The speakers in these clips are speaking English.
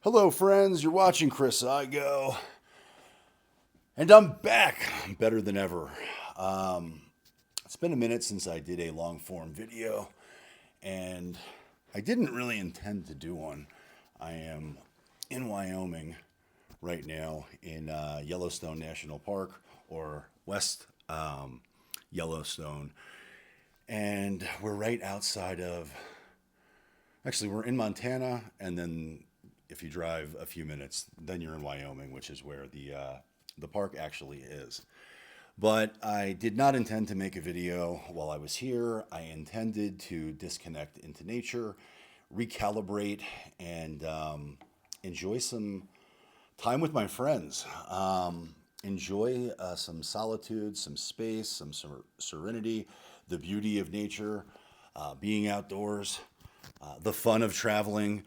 Hello, friends. You're watching Chris I Go, and I'm back better than ever. Um, it's been a minute since I did a long form video, and I didn't really intend to do one. I am in Wyoming right now in Yellowstone National Park, or West Yellowstone, and we're right outside of. Actually, we're in Montana, and then if you drive a few minutes, then you're in Wyoming, which is where the park actually is. But I did not intend to make a video while I was here. I intended to disconnect into nature, recalibrate, and enjoy some time with my friends. Enjoy some solitude, some space, some serenity, the beauty of nature, being outdoors, the fun of traveling.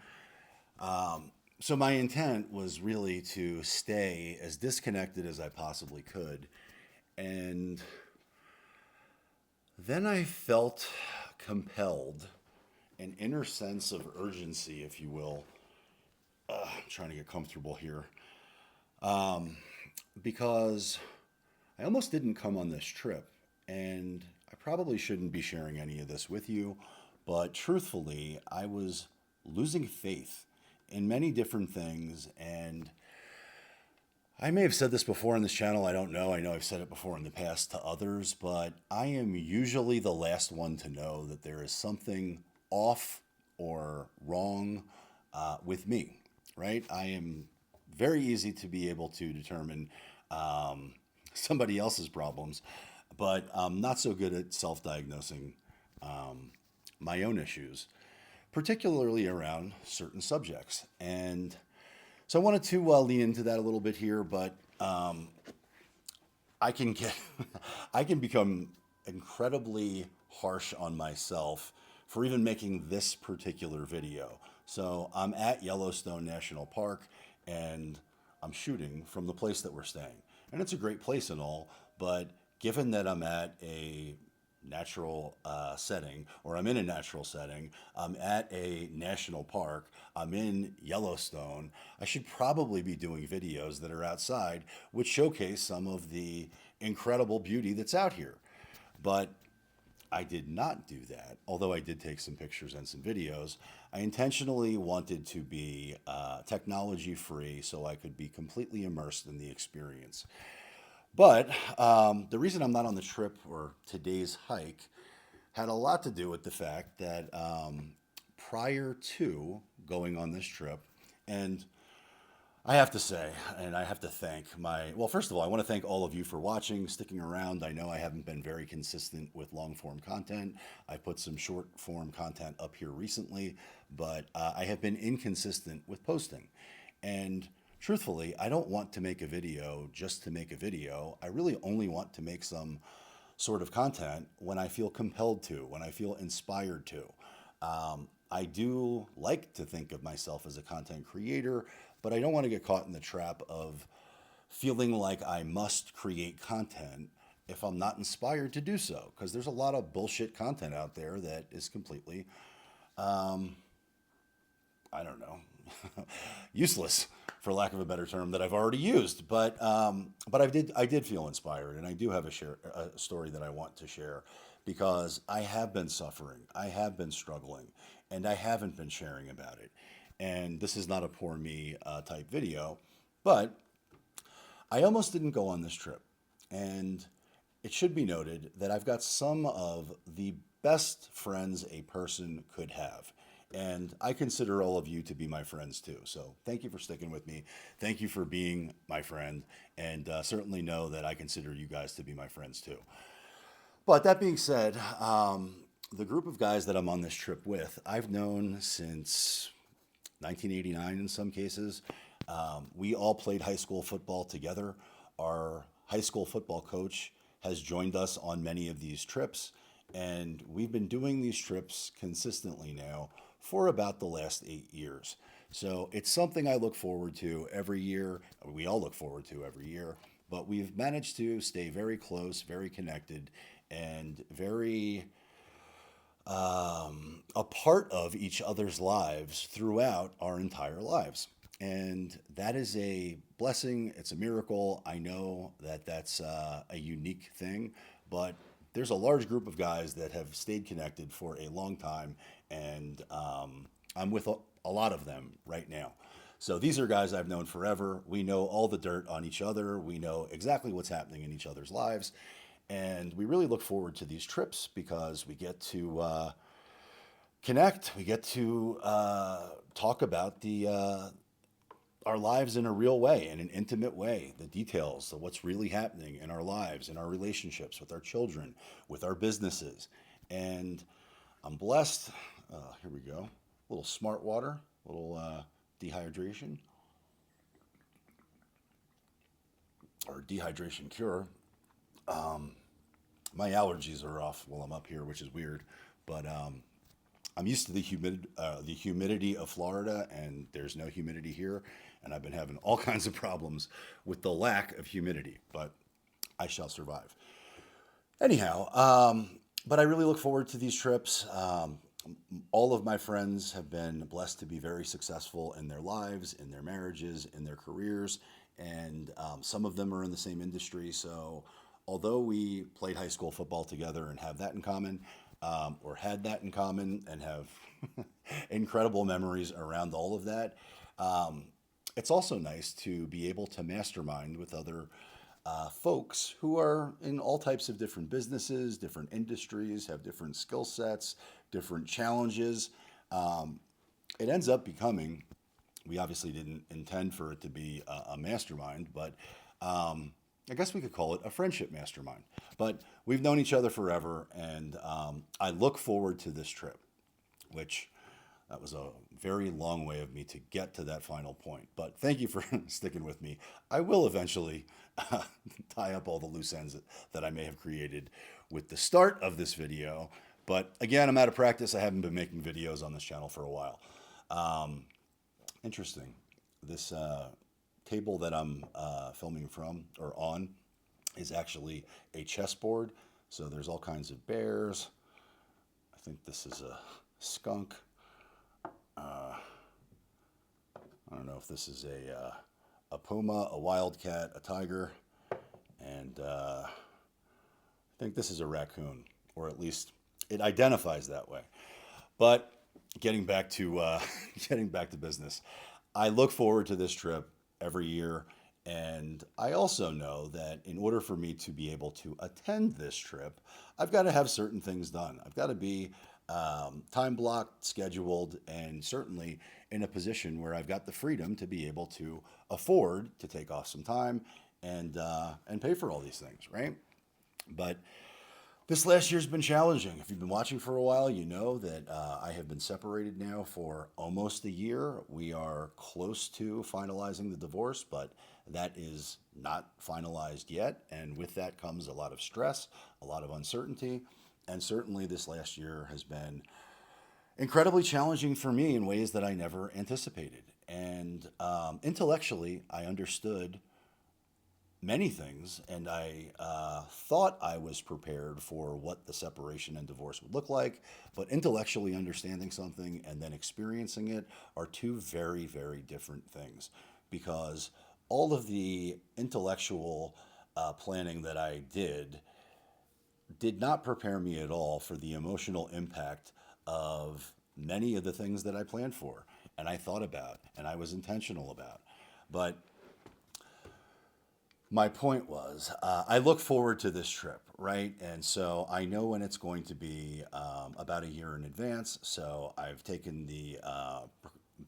So my intent was really to stay as disconnected as I possibly could. And then I felt compelled, an inner sense of urgency, if you will. I'm trying to get comfortable here. Because I almost didn't come on this trip. And I probably shouldn't be sharing any of this with you. But truthfully, I was losing faith in many different things. And I may have said this before on this channel. I don't know. I know I've said it before in the past to others, but I am usually the last one to know that there is something off or wrong with me, right? I am very easy to be able to determine somebody else's problems, but I'm not so good at self diagnosing my own issues, particularly around certain subjects. And so I wanted to lean into that a little bit here, but I can get, I can become incredibly harsh on myself for even making this particular video. So I'm at Yellowstone National Park, and I'm shooting from the place that we're staying, and it's a great place and all. But given that I'm at a natural setting, or I'm in a natural setting, I'm at a national park, I'm in Yellowstone, I should probably be doing videos that are outside, which showcase some of the incredible beauty that's out here. But I did not do that, although I did take some pictures and some videos. I intentionally wanted to be technology free so I could be completely immersed in the experience. But the reason I'm not on the trip or today's hike had a lot to do with the fact that prior to going on this trip, and I have to say, and I have to thank well, first of all, I want to thank all of you for watching, sticking around. I know I haven't been very consistent with long form content. I put some short form content up here recently, but I have been inconsistent with posting. And truthfully, I don't want to make a video just to make a video. I really only want to make some sort of content when I feel compelled to, when I feel inspired to. I do like to think of myself as a content creator, but I don't want to get caught in the trap of feeling like I must create content if I'm not inspired to do so. Because there's a lot of bullshit content out there that is completely, I don't know, useless, for lack of a better term, that I've already used. But I did feel inspired, and I do have a story that I want to share, because I have been suffering, I have been struggling, and I haven't been sharing about it. And this is not a poor me type video, but I almost didn't go on this trip. And it should be noted that I've got some of the best friends a person could have. And I consider all of you to be my friends too. So thank you for sticking with me. Thank you for being my friend. And certainly know that I consider you guys to be my friends too. But that being said, the group of guys that I'm on this trip with, I've known since 1989 in some cases. We all played high school football together. Our high school football coach has joined us on many of these trips, and we've been doing these trips consistently now for about the last 8 years. So it's something I look forward to every year. We all look forward to every year, but we've managed to stay very close, very connected, and very a part of each other's lives throughout our entire lives. And that is a blessing. It's a miracle. I know that that's a unique thing, but there's a large group of guys that have stayed connected for a long time, and I'm with a lot of them right now. So these are guys I've known forever. We know all the dirt on each other. We know exactly what's happening in each other's lives. And we really look forward to these trips because we get to connect. We get to talk about our lives in a real way, in an intimate way, the details of what's really happening in our lives, in our relationships with our children, with our businesses. And I'm blessed. Here we go. A little smart water, a little dehydration or dehydration cure. My allergies are off while I'm up here, which is weird. But I'm used to the humidity of Florida, and there's no humidity here, and I've been having all kinds of problems with the lack of humidity. But I shall survive. Anyhow, but I really look forward to these trips. All of my friends have been blessed to be very successful in their lives, in their marriages, in their careers, and some of them are in the same industry. So, although we played high school football together and have that in common, or had that in common and have incredible memories around all of that, it's also nice to be able to mastermind with other folks who are in all types of different businesses, different industries, have different skill sets, different challenges. Um, it ends up becoming, we obviously didn't intend for it to be a mastermind, but I guess we could call it a friendship mastermind. But we've known each other forever, and I look forward to this trip, which that was a very long way of me to get to that final point. But thank you for sticking with me. I will eventually tie up all the loose ends that I may have created with the start of this video. But again, I'm out of practice. I haven't been making videos on this channel for a while. Interesting. This table that I'm filming from or on is actually a chessboard. So there's all kinds of bears. I think this is a skunk. I don't know if this is a puma, a wildcat, a tiger, and I think this is a raccoon, or at least it identifies that way. But getting back to getting back to business, I look forward to this trip every year, and I also know that in order for me to be able to attend this trip, I've got to have certain things done. I've got to be time blocked, scheduled, and certainly in a position where I've got the freedom to be able to afford to take off some time and pay for all these things, right? But this last year's been challenging. If you've been watching for a while, you know that I have been separated now for almost a year. We are close to finalizing the divorce, but that is not finalized yet. And with that comes a lot of stress, a lot of uncertainty. And certainly this last year has been incredibly challenging for me in ways that I never anticipated. And intellectually, I understood many things, and I thought I was prepared for what the separation and divorce would look like. But intellectually understanding something and then experiencing it are two very, very different things, because all of the intellectual planning that I did not prepare me at all for the emotional impact of many of the things that I planned for and I thought about and I was intentional about. But my point was, I look forward to this trip, right? And so I know when it's going to be about a year in advance. So I've taken the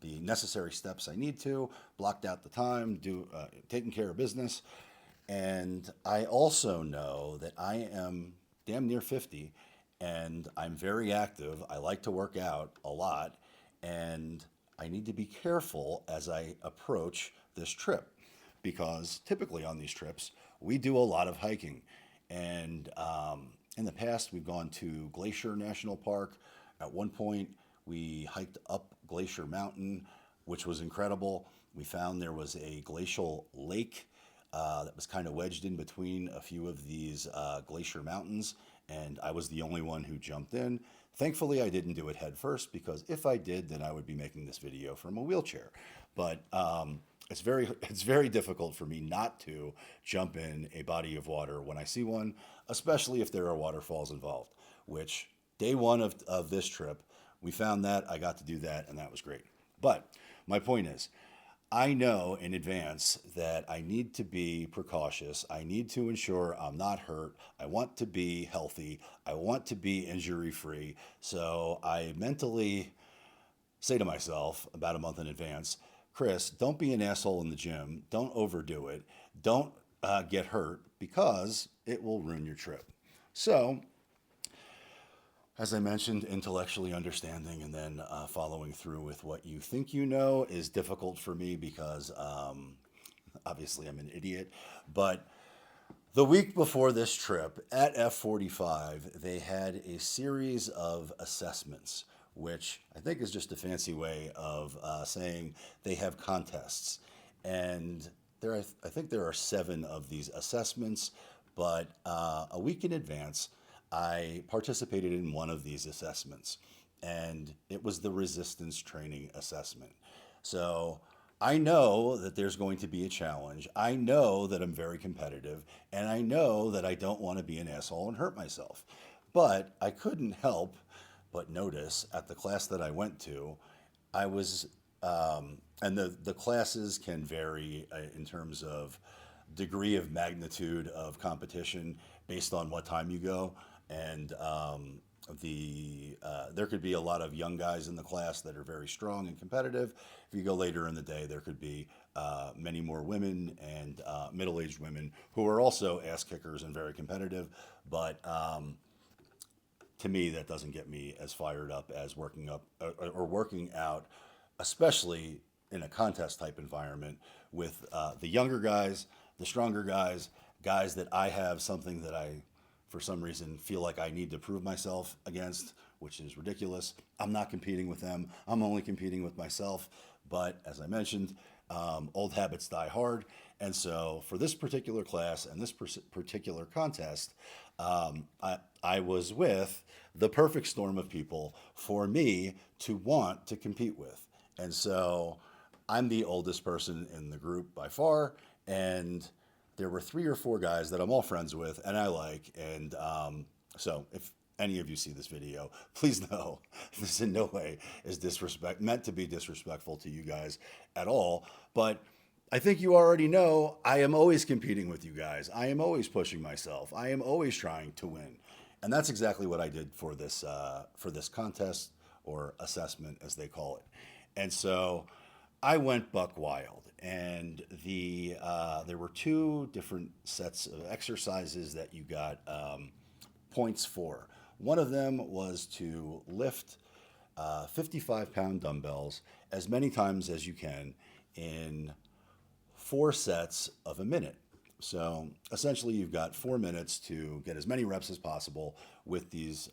necessary steps I need to, blocked out the time, taking care of business. And I also know that I am damn near 50 and I'm very active. I like to work out a lot, and I need to be careful as I approach this trip, because typically on these trips, we do a lot of hiking. And in the past, we've gone to Glacier National Park. At one point, we hiked up Glacier Mountain, which was incredible. We found there was a glacial lake that was kind of wedged in between a few of these glacier mountains, and I was the only one who jumped in. Thankfully, I didn't do it head first because if I did, then I would be making this video from a wheelchair. But it's very difficult for me not to jump in a body of water when I see one, especially if there are waterfalls involved. Which day one of this trip, we found that I got to do that, and that was great. But my point is, I know in advance that I need to be precautious. I need to ensure I'm not hurt. I want to be healthy. I want to be injury free. So I mentally say to myself about a month in advance, Chris, don't be an asshole in the gym. Don't overdo it. Don't get hurt because it will ruin your trip. So as I mentioned, intellectually understanding and then following through with what you think you know is difficult for me because obviously I'm an idiot. But the week before this trip at F45, they had a series of assessments, which I think is just a fancy way of saying they have contests. And I think there are 7 of these assessments, but a week in advance, I participated in one of these assessments, and it was the resistance training assessment. So I know that there's going to be a challenge. I know that I'm very competitive, and I know that I don't want to be an asshole and hurt myself. But I couldn't help but notice at the class that I went to, I was, and the classes can vary in terms of degree of magnitude of competition based on what time you go. And there could be a lot of young guys in the class that are very strong and competitive. If you go later in the day, there could be many more women and middle-aged women who are also ass kickers and very competitive. But to me, that doesn't get me as fired up as working up or working out, especially in a contest type environment with the younger guys, the stronger guys, guys that I have something that I, for some reason, feel like I need to prove myself against, which is ridiculous. I'm not competing with them. I'm only competing with myself. But as I mentioned, old habits die hard. And so for this particular class and this particular contest, I was with the perfect storm of people for me to want to compete with. And so I'm the oldest person in the group by far. And there were 3 or 4 guys that I'm all friends with and I like. And so if any of you see this video, please know this in no way is meant to be disrespectful to you guys at all. But I think you already know I am always competing with you guys. I am always pushing myself. I am always trying to win. And that's exactly what I did for this contest or assessment, as they call it. And so I went buck wild, and there were 2 different sets of exercises that you got points for. One of them was to lift 55-pound dumbbells as many times as you can in 4 sets of a minute. So essentially, you've got 4 minutes to get as many reps as possible with these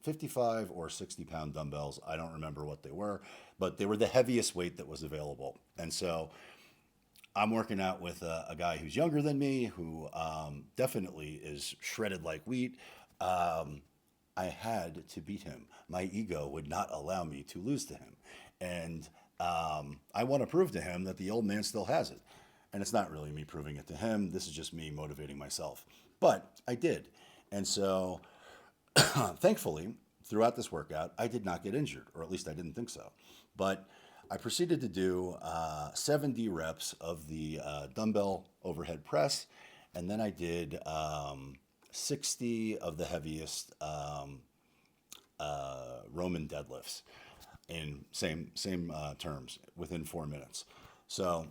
55 or 60-pound dumbbells. I don't remember what they were, but they were the heaviest weight that was available. And so I'm working out with a guy who's younger than me, who definitely is shredded like wheat. I had to beat him. My ego would not allow me to lose to him. And I want to prove to him that the old man still has it. And it's not really me proving it to him. This is just me motivating myself. But I did. And so thankfully, throughout this workout, I did not get injured, or at least I didn't think so. But I proceeded to do 70 reps of the dumbbell overhead press. And then I did 60 of the heaviest Roman deadlifts in same terms within 4 minutes. So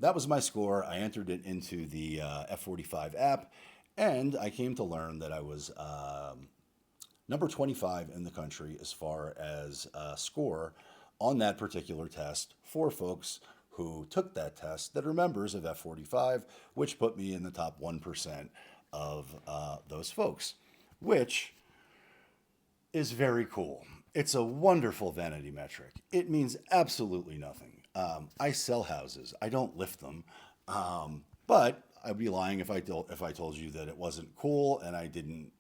that was my score. I entered it into the F45 app, and I came to learn that I was number 25 in the country as far as score on that particular test for folks who took that test that are members of F45, which put me in the top 1% of those folks, which is very cool. It's a wonderful vanity metric. It means absolutely nothing. I sell houses. I don't lift them. But I'd be lying if I told you that it wasn't cool and I didn't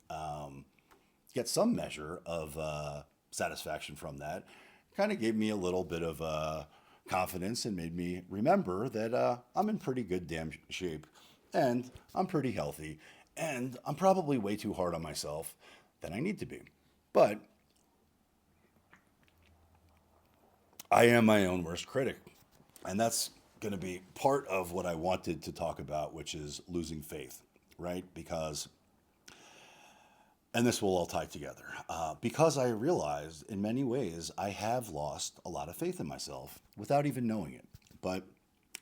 get some measure of satisfaction from that. Kind of gave me a little bit of confidence and made me remember that I'm in pretty good damn shape and I'm pretty healthy and I'm probably way too hard on myself than I need to be. But I am my own worst critic. And that's going to be part of what I wanted to talk about, which is losing faith, right? Because, and this will all tie together, because I realized in many ways I have lost a lot of faith in myself without even knowing it. But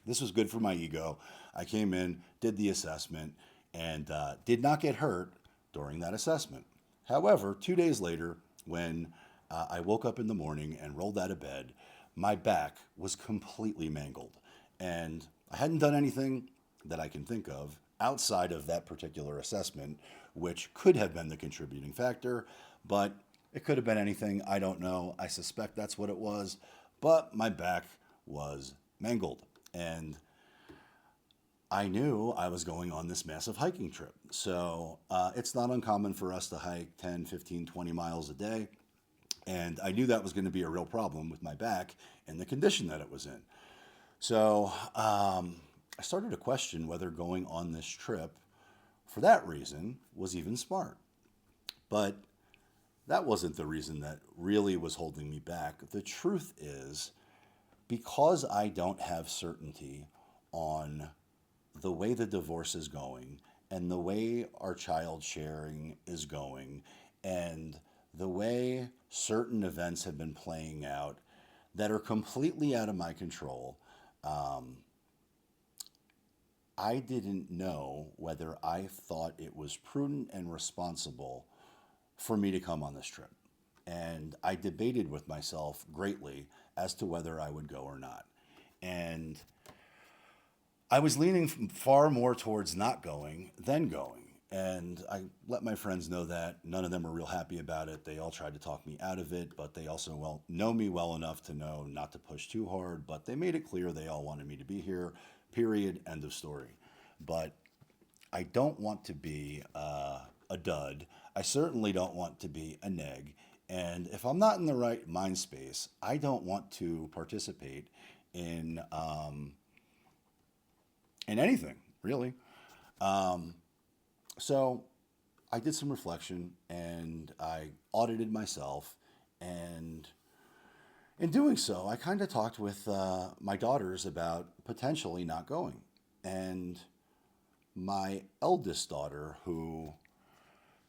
this was good for my ego. I came in, did the assessment, and did not get hurt during that assessment. However, 2 days later, when I woke up in the morning and rolled out of bed, my back was completely mangled. And I hadn't done anything that I can think of outside of that particular assessment, which could have been the contributing factor, but it could have been anything. I don't know. I suspect that's what it was, but my back was mangled. And I knew I was going on this massive hiking trip. So it's not uncommon for us to hike 10, 15, 20 miles a day. And I knew that was going to be a real problem with my back and the condition that it was in. So I started to question whether going on this trip for that reason was even smart. But that wasn't the reason that really was holding me back. The truth is, because I don't have certainty on the way the divorce is going and the way our child sharing is going and the way certain events have been playing out that are completely out of my control, I didn't know whether I thought it was prudent and responsible for me to come on this trip. And I debated with myself greatly as to whether I would go or not. And I was leaning far more towards not going than going. And I let my friends know that. None of them were real happy about it. They all tried to talk me out of it, but they also know me well enough to know not to push too hard. But they made it clear they all wanted me to be here, period, end of story. But I don't want to be a dud. I certainly don't want to be a neg. And if I'm not in the right mind space, I don't want to participate in anything, really. So I did some reflection and I audited myself. And in doing so, I kind of talked with my daughters about potentially not going. And my eldest daughter, who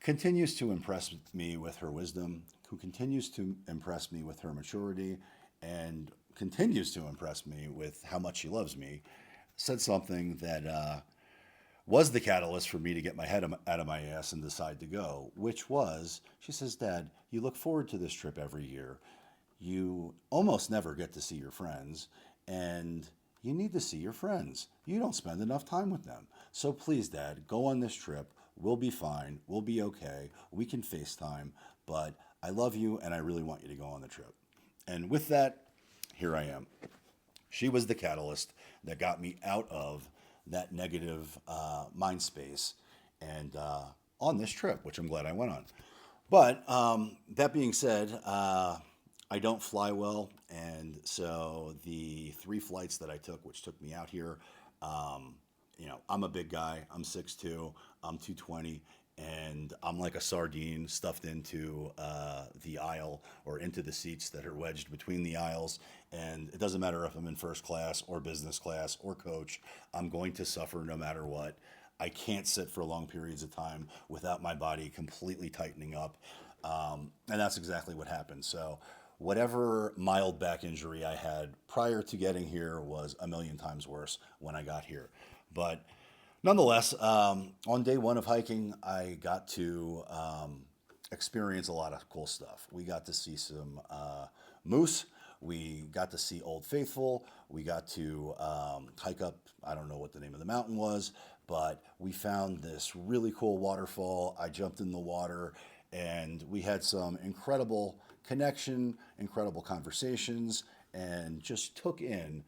continues to impress me with her wisdom, who continues to impress me with her maturity, and continues to impress me with how much she loves me, said something that was the catalyst for me to get my head out of my ass and decide to go, which was, she says, Dad, you look forward to this trip every year. You almost never get to see your friends, and you need to see your friends. You don't spend enough time with them. So please, Dad, go on this trip. We'll be fine. We'll be okay. We can FaceTime, but I love you and I really want you to go on the trip. And with that, here I am. She was the catalyst that got me out of that negative mind space and on this trip, which I'm glad I went on. But that being said, I don't fly well, and so the 3 flights that I took, which took me out here, I'm a big guy. I'm 6'2", I'm 220, and I'm like a sardine stuffed into the aisle or into the seats that are wedged between the aisles. And it doesn't matter if I'm in first class or business class or coach, I'm going to suffer no matter what. I can't sit for long periods of time without my body completely tightening up. And that's exactly what happened. So, whatever mild back injury I had prior to getting here was a million times worse when I got here. But nonetheless, on day one of hiking, I got to experience a lot of cool stuff. We got to see some moose. We got to see Old Faithful. We got to hike up, I don't know what the name of the mountain was, but we found this really cool waterfall. I jumped in the water and we had some incredible connection, incredible conversations, and just took in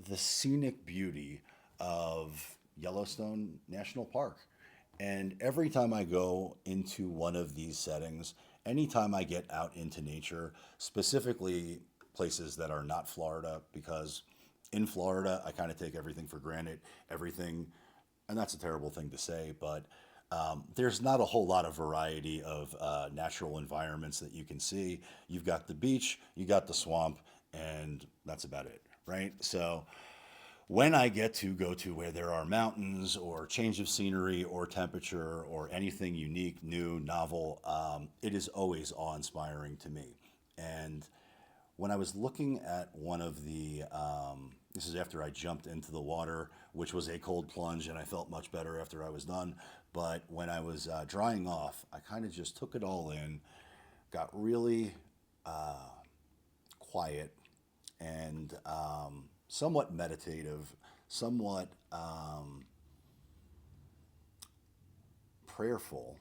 the scenic beauty of Yellowstone National Park. And every time I go into one of these settings, anytime I get out into nature, specifically places that are not Florida, because in Florida, I kind of take everything for granted. Everything, and that's a terrible thing to say, but there's not a whole lot of variety of natural environments that you can see. You've got the beach, you got the swamp, and that's about it, right? So when I get to go to where there are mountains or change of scenery or temperature or anything unique, new, novel, it is always awe inspiring to me. And when I was looking at one of the, this is after I jumped into the water, which was a cold plunge, and I felt much better after I was done. But when I was drying off, I kind of just took it all in, got really quiet, and somewhat meditative, somewhat prayerful,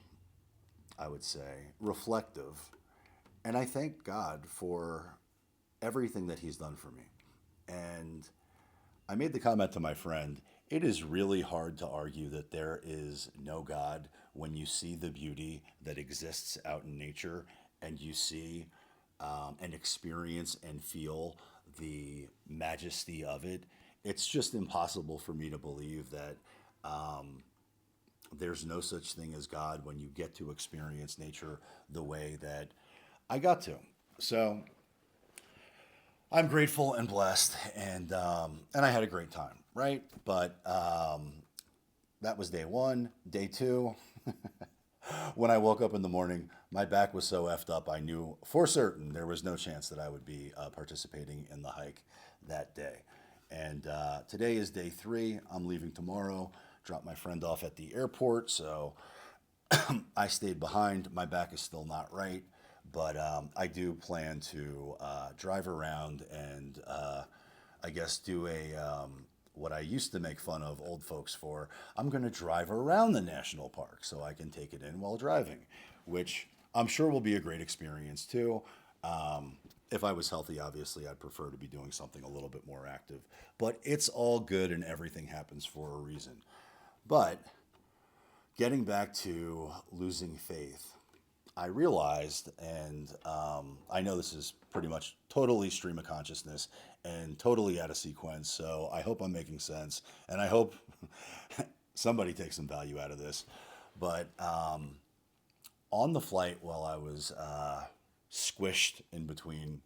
I would say, reflective. And I thank God for everything that He's done for me. And I made the comment to my friend, it is really hard to argue that there is no God when you see the beauty that exists out in nature and you see and experience and feel the majesty of it. It's just impossible for me to believe that there's no such thing as God when you get to experience nature the way that I got to. So I'm grateful and blessed, and I had a great time, right? But that was day one. Day two, when I woke up in the morning, my back was so effed up. I knew for certain there was no chance that I would be participating in the hike that day. And today is day three. I'm leaving tomorrow. Drop my friend off at the airport, so I stayed behind. My back is still not right, but I do plan to drive around and I guess do a what I used to make fun of old folks for. I'm going to drive around the national park so I can take it in while driving, which I'm sure will be a great experience too. If I was healthy, obviously, I'd prefer to be doing something a little bit more active. But it's all good and everything happens for a reason. But getting back to losing faith, I realized, and I know this is pretty much totally stream of consciousness and totally out of sequence, so I hope I'm making sense, and I hope somebody takes some value out of this. But on the flight, while I was squished in between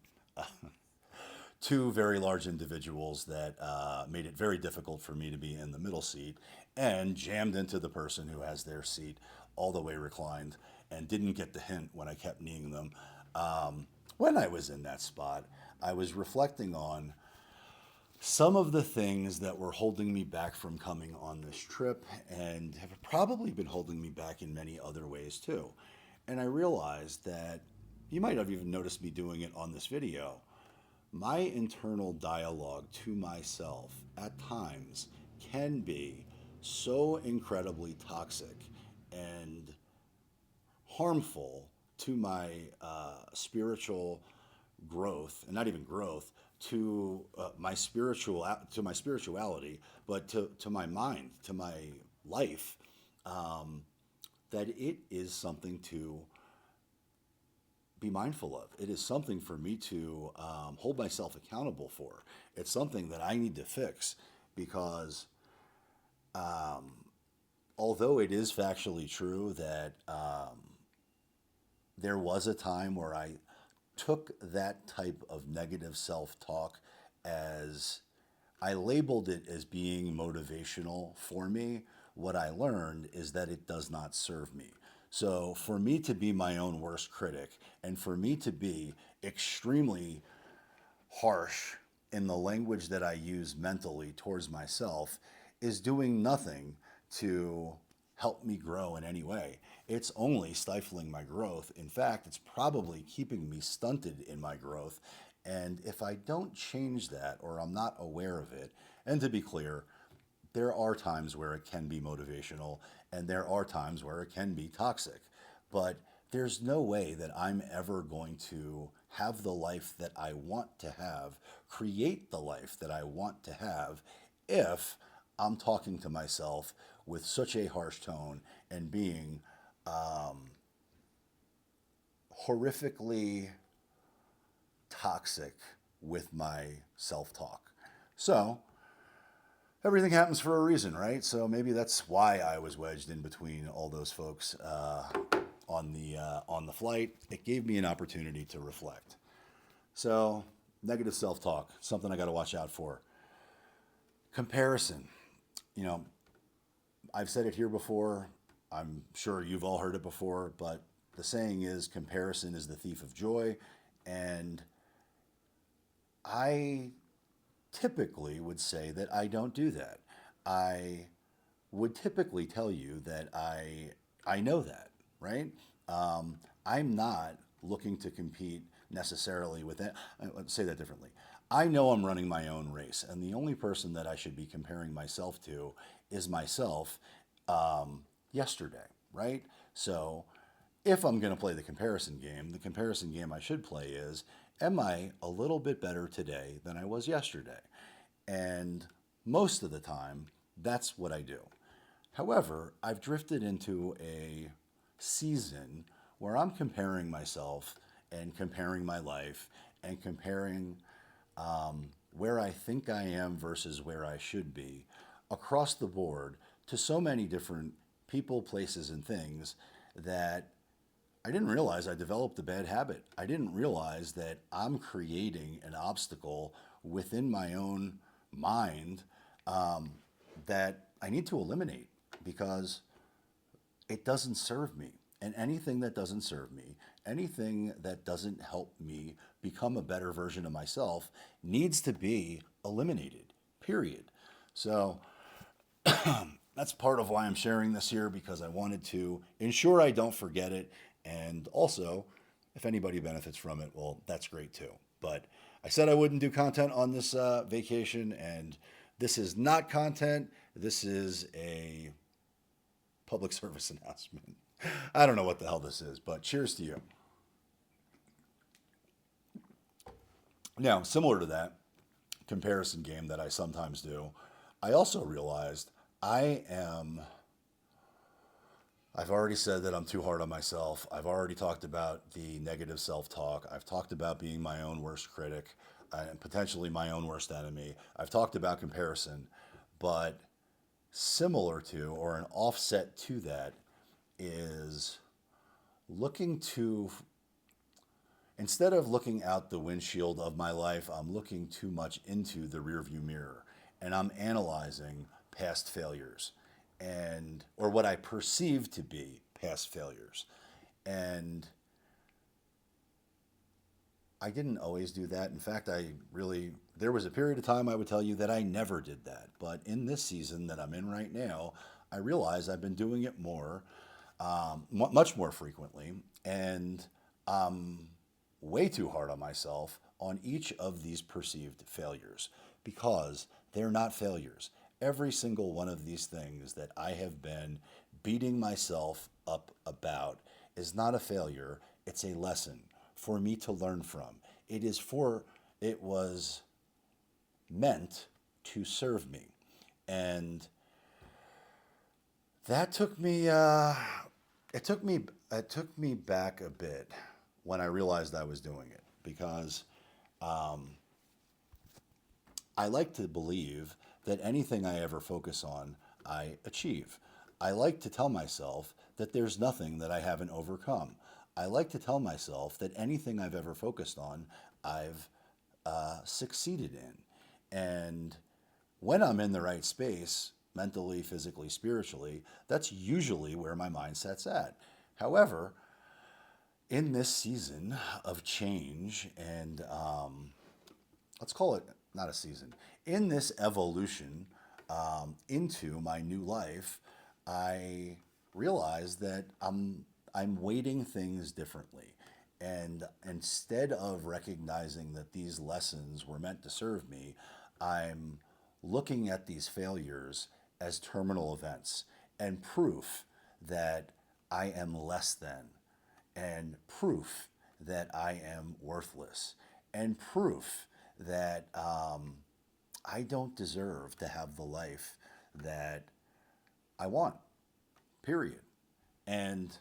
two very large individuals that made it very difficult for me to be in the middle seat and jammed into the person who has their seat all the way reclined and didn't get the hint when I kept kneeing them. When I was in that spot, I was reflecting on some of the things that were holding me back from coming on this trip and have probably been holding me back in many other ways too. And I realized that you might have even noticed me doing it on this video. My internal dialogue to myself at times can be so incredibly toxic and harmful to my spiritual growth, and not even growth, to my spirituality, but to my mind, to my life, that it is something to be mindful of. It is something for me to hold myself accountable for. It's something that I need to fix because although it is factually true that there was a time where I took that type of negative self talk as I labeled it as being motivational for me. What I learned is that it does not serve me. So, for me to be my own worst critic and for me to be extremely harsh in the language that I use mentally towards myself is doing nothing to help me grow in any way. It's only stifling my growth. In fact, it's probably keeping me stunted in my growth. And if I don't change that or I'm not aware of it, and to be clear, there are times where it can be motivational and there are times where it can be toxic. But there's no way that I'm ever going to have the life that I want to have, create the life that I want to have, if I'm talking to myself with such a harsh tone and being horrifically toxic with my self talk. So, everything happens for a reason, right? So maybe that's why I was wedged in between all those folks on the flight. It gave me an opportunity to reflect. So, negative self talk, something I got to watch out for. Comparison. You know, I've said it here before. I'm sure you've all heard it before, but the saying is comparison is the thief of joy. And I typically would say that I don't do that. I would typically tell you that I know that, right? I'm not looking to compete necessarily with it. Let's say that differently. I know I'm running my own race, and the only person that I should be comparing myself to is myself yesterday, right? So if I'm going to play the comparison game I should play is, am I a little bit better today than I was yesterday? And most of the time, that's what I do. However, I've drifted into a season where I'm comparing myself and comparing my life and comparing where I think I am versus where I should be across the board to so many different people, places, and things that I didn't realize I developed a bad habit. I didn't realize that I'm creating an obstacle within my own mind that I need to eliminate because it doesn't serve me. And anything that doesn't serve me, anything that doesn't help me become a better version of myself needs to be eliminated, period. So that's part of why I'm sharing this here because I wanted to ensure I don't forget it. And also, if anybody benefits from it, well, that's great too. But I said I wouldn't do content on this vacation, and this is not content. This is a public service announcement. I don't know what the hell this is, but cheers to you. Now, similar to that comparison game that I sometimes do, I also realized I am. I've already said that I'm too hard on myself. I've already talked about the negative self talk. I've talked about being my own worst critic and potentially my own worst enemy. I've talked about comparison, but similar to or an offset to that is looking to, instead of looking out the windshield of my life, I'm looking too much into the rearview mirror and I'm analyzing past failures and or what I perceive to be past failures. And I didn't always do that. In fact, there was a period of time I would tell you that I never did that. But in this season that I'm in right now, I realize I've been doing it more, much more frequently. And I'm way too hard on myself on each of these perceived failures because they're not failures. Every single one of these things that I have been beating myself up about is not a failure, it's a lesson for me to learn from. It was meant to serve me. And that took me it took me back a bit when I realized I was doing it because I like to believe that anything I ever focus on, I achieve. I like to tell myself that there's nothing that I haven't overcome. I like to tell myself that anything I've ever focused on, I've succeeded in. And when I'm in the right space, mentally, physically, spiritually, that's usually where my mindset's at. However, in this season of change and let's call it not a season, in this evolution into my new life, I realized that I'm weighting things differently. And instead of recognizing that these lessons were meant to serve me, I'm looking at these failures as terminal events and proof that I am less than, and proof that I am worthless, and proof that I don't deserve to have the life that I want, period. And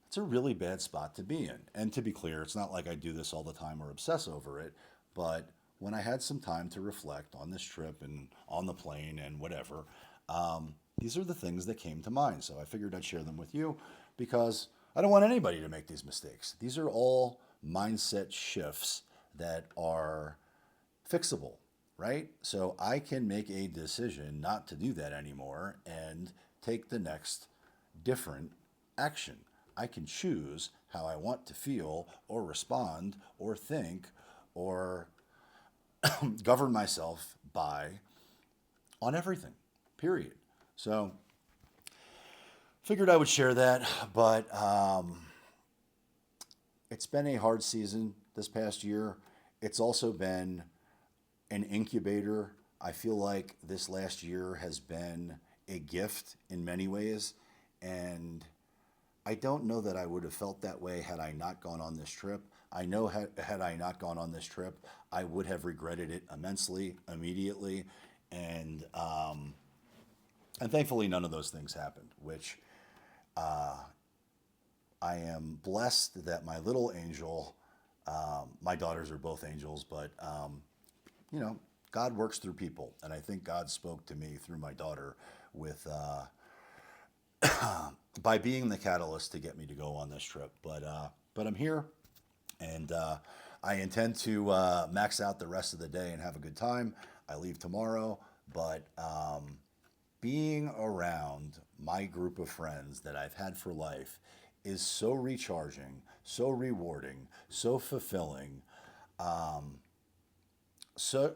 it's a really bad spot to be in. And to be clear, it's not like I do this all the time or obsess over it, but when I had some time to reflect on this trip and on the plane and whatever, these are the things that came to mind. So I figured I'd share them with you because I don't want anybody to make these mistakes. These are all mindset shifts that are fixable, right? So I can make a decision not to do that anymore and take the next different action. I can choose how I want to feel or respond or think or govern myself by on everything, period. So figured I would share that, but it's been a hard season this past year. It's also been an incubator. I feel like this last year has been a gift in many ways, and I don't know that I would have felt that way had I not gone on this trip. I know had I not gone on this trip, I would have regretted it immensely, immediately, and thankfully none of those things happened. Which I am blessed that my little angel, my daughters are both angels, but you know, God works through people, and I think God spoke to me through my daughter with by being the catalyst to get me to go on this trip. But I'm here, and I intend to max out the rest of the day and have a good time. I leave tomorrow, but being around my group of friends that I've had for life is so recharging, so rewarding, so fulfilling, so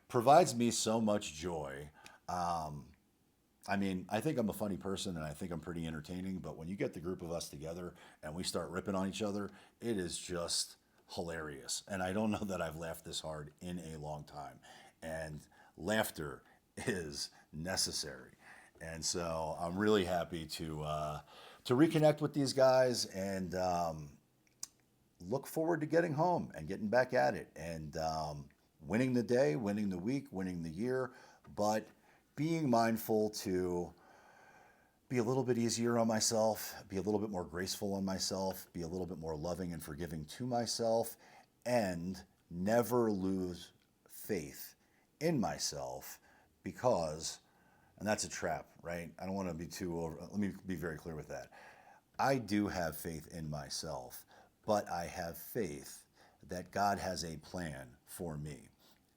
provides me so much joy. I mean, I think I'm a funny person and I think I'm pretty entertaining, but when you get the group of us together and we start ripping on each other, it is just hilarious. And I don't know that I've laughed this hard in a long time. And laughter is necessary. And so I'm really happy to reconnect with these guys and look forward to getting home and getting back at it and winning the day, winning the week, winning the year, but being mindful to be a little bit easier on myself, be a little bit more graceful on myself, be a little bit more loving and forgiving to myself, and never lose faith in myself because, and that's a trap, right? I don't want to be too over, let me be very clear with that. I do have faith in myself, but I have faith that God has a plan for me.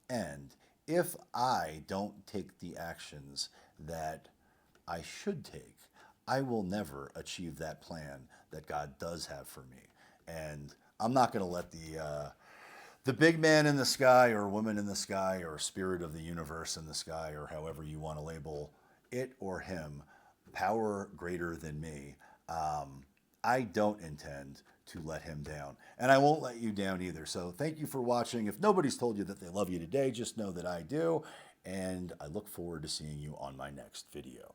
And if I don't take the actions that I should take, I will never achieve that plan that God does have for me. And I'm not going to let the big man in the sky or woman in the sky or spirit of the universe in the sky or however you want to label it or him, power greater than me. I don't intend to let him down. And I won't let you down either. So thank you for watching. If nobody's told you that they love you today, just know that I do. And I look forward to seeing you on my next video.